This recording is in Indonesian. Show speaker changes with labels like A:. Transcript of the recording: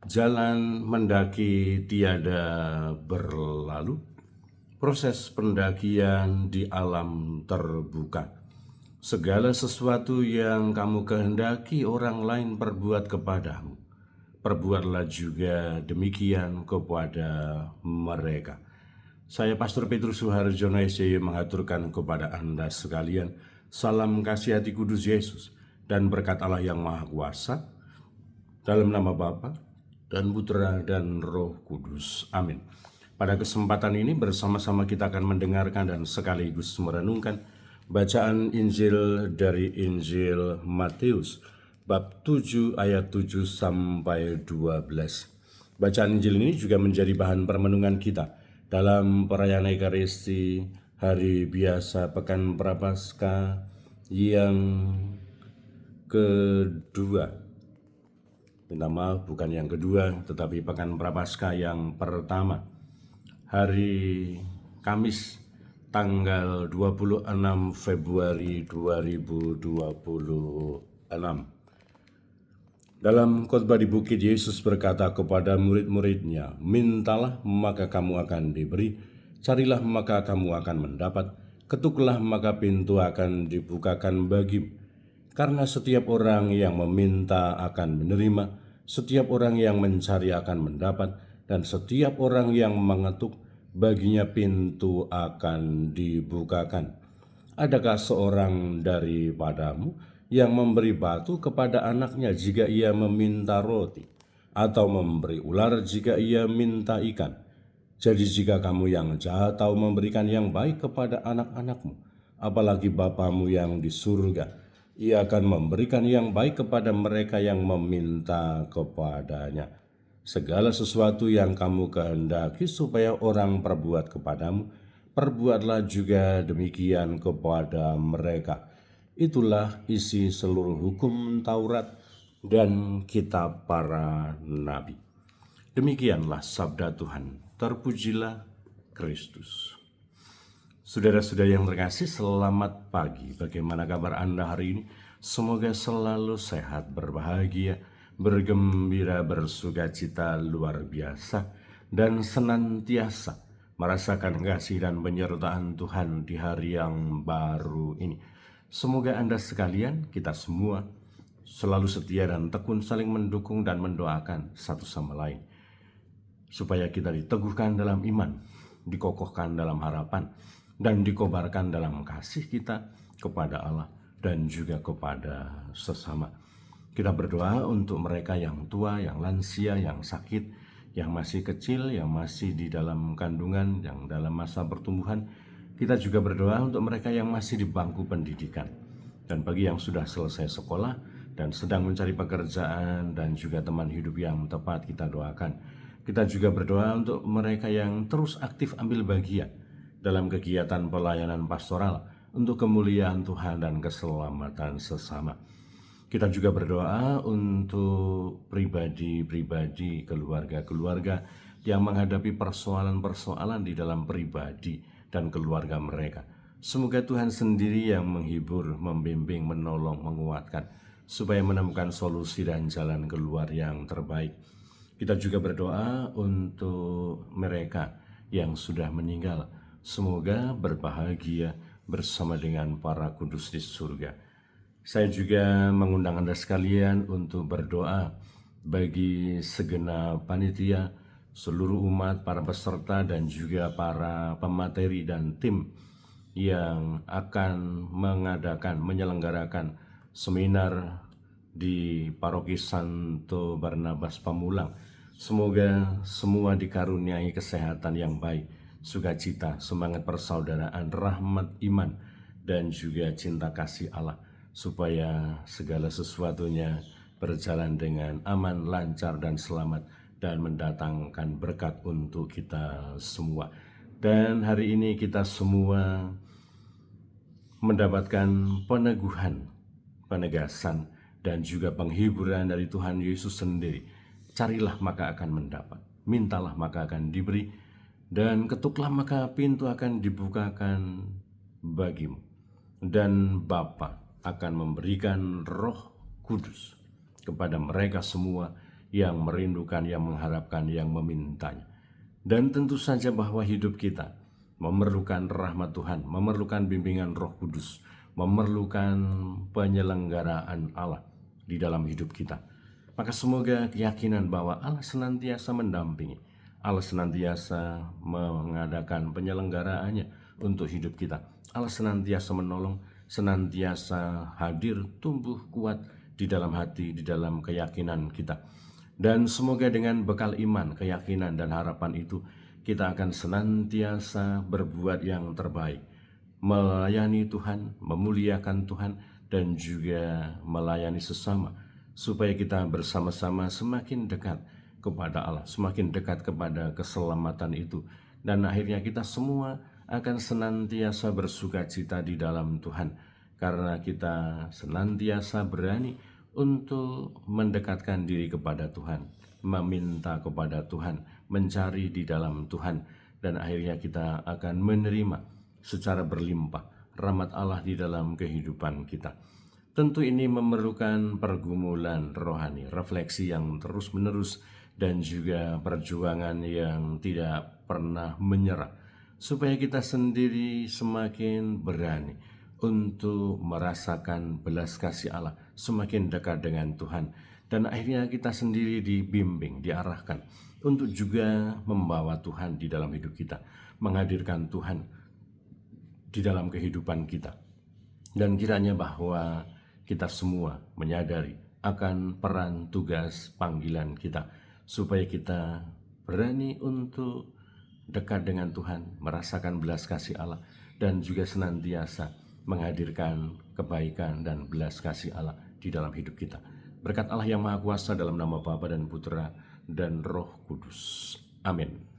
A: Jalan mendaki tiada berlalu, proses pendakian di alam terbuka. Segala sesuatu yang kamu kehendaki orang lain perbuat kepadamu, perbuatlah juga demikian kepada mereka. Saya Pastor Petrus Suharjono SY mengaturkan kepada Anda sekalian salam kasih hati kudus Yesus dan berkat Allah yang Maha Kuasa, dalam nama Bapa dan Putra dan Roh Kudus. Amin. Pada kesempatan ini bersama-sama kita akan mendengarkan dan sekaligus merenungkan bacaan Injil dari Injil Matius bab 7 ayat 7 sampai 12. Bacaan Injil ini juga menjadi bahan permenungan kita dalam perayaan Ekaristi hari biasa Pekan Prapaskah yang kedua. Minta maaf, bukan yang kedua, tetapi Pekan Prapaskah yang pertama, hari Kamis tanggal 26 Februari 2026. Dalam khotbah di bukit, Yesus berkata kepada murid-muridnya, "Mintalah maka kamu akan diberi, carilah maka kamu akan mendapat, ketuklah maka pintu akan dibukakan bagimu. Karena setiap orang yang meminta akan menerima, setiap orang yang mencari akan mendapat, dan setiap orang yang mengetuk, baginya pintu akan dibukakan. Adakah seorang daripadamu yang memberi batu kepada anaknya jika ia meminta roti, atau memberi ular jika ia minta ikan? Jadi jika kamu yang jahat tahu memberikan yang baik kepada anak-anakmu, apalagi Bapamu yang di surga, Ia akan memberikan yang baik kepada mereka yang meminta kepadanya. Segala sesuatu yang kamu kehendaki supaya orang perbuat kepadamu, perbuatlah juga demikian kepada mereka. Itulah isi seluruh hukum Taurat dan kitab para nabi." Demikianlah sabda Tuhan. Terpujilah Kristus. Saudara-saudara yang terkasih, selamat pagi. Bagaimana kabar Anda hari ini? Semoga selalu sehat, berbahagia, bergembira, bersukacita luar biasa, dan senantiasa merasakan kasih dan penyertaan Tuhan di hari yang baru ini. Semoga Anda sekalian, kita semua, selalu setia dan tekun saling mendukung dan mendoakan satu sama lain, supaya kita diteguhkan dalam iman, dikokohkan dalam harapan, dan dikobarkan dalam kasih kita kepada Allah dan juga kepada sesama. Kita berdoa untuk mereka yang tua, yang lansia, yang sakit, yang masih kecil, yang masih di dalam kandungan, yang dalam masa pertumbuhan. Kita juga berdoa untuk mereka yang masih di bangku pendidikan. Dan bagi yang sudah selesai sekolah dan sedang mencari pekerjaan dan juga teman hidup yang tepat, kita doakan. Kita juga berdoa untuk mereka yang terus aktif ambil bagian dalam kegiatan pelayanan pastoral untuk kemuliaan Tuhan dan keselamatan sesama. Kita juga berdoa untuk pribadi-pribadi, keluarga-keluarga yang menghadapi persoalan-persoalan di dalam pribadi dan keluarga mereka. Semoga Tuhan sendiri yang menghibur, membimbing, menolong, menguatkan, supaya menemukan solusi dan jalan keluar yang terbaik. Kita juga berdoa untuk mereka yang sudah meninggal, semoga berbahagia bersama dengan para kudus di surga. Saya juga mengundang Anda sekalian untuk berdoa bagi segenap panitia, seluruh umat, para peserta, dan juga para pemateri dan tim yang akan menyelenggarakan seminar di Paroki Santo Barnabas Pamulang. Semoga semua dikaruniai kesehatan yang baik, sukacita, semangat persaudaraan, rahmat iman, dan juga cinta kasih Allah, supaya segala sesuatunya berjalan dengan aman, lancar, dan selamat, dan mendatangkan berkat untuk kita semua. Dan hari ini kita semua mendapatkan peneguhan, penegasan, dan juga penghiburan dari Tuhan Yesus sendiri. Carilah maka akan mendapat, mintalah maka akan diberi, dan ketuklah maka pintu akan dibukakan bagimu. Dan Bapa akan memberikan Roh Kudus kepada mereka semua yang merindukan, yang mengharapkan, yang memintanya. Dan tentu saja bahwa hidup kita memerlukan rahmat Tuhan, memerlukan bimbingan Roh Kudus, memerlukan penyelenggaraan Allah di dalam hidup kita. Maka semoga keyakinan bahwa Allah senantiasa mendampingi, Allah senantiasa mengadakan penyelenggaraannya untuk hidup kita. Allah senantiasa menolong, senantiasa hadir, tumbuh kuat di dalam hati, di dalam keyakinan kita. Dan semoga dengan bekal iman, keyakinan, dan harapan itu, kita akan senantiasa berbuat yang terbaik, melayani Tuhan, memuliakan Tuhan, dan juga melayani sesama, supaya kita bersama-sama semakin dekat kepada Allah, semakin dekat kepada keselamatan itu. Dan akhirnya kita semua akan senantiasa bersuka cita di dalam Tuhan, karena kita senantiasa berani untuk mendekatkan diri kepada Tuhan, meminta kepada Tuhan, mencari di dalam Tuhan, dan akhirnya kita akan menerima secara berlimpah rahmat Allah di dalam kehidupan kita. Tentu ini memerlukan pergumulan rohani, refleksi yang terus-menerus, dan juga perjuangan yang tidak pernah menyerah, supaya kita sendiri semakin berani untuk merasakan belas kasih Allah, semakin dekat dengan Tuhan, dan akhirnya kita sendiri dibimbing, diarahkan untuk juga membawa Tuhan di dalam hidup kita, menghadirkan Tuhan di dalam kehidupan kita. Dan kiranya bahwa kita semua menyadari akan peran, tugas, panggilan kita, supaya kita berani untuk dekat dengan Tuhan, merasakan belas kasih Allah, dan juga senantiasa menghadirkan kebaikan dan belas kasih Allah di dalam hidup kita. Berkat Allah yang Maha Kuasa, dalam nama Bapa dan Putra dan Roh Kudus. Amin.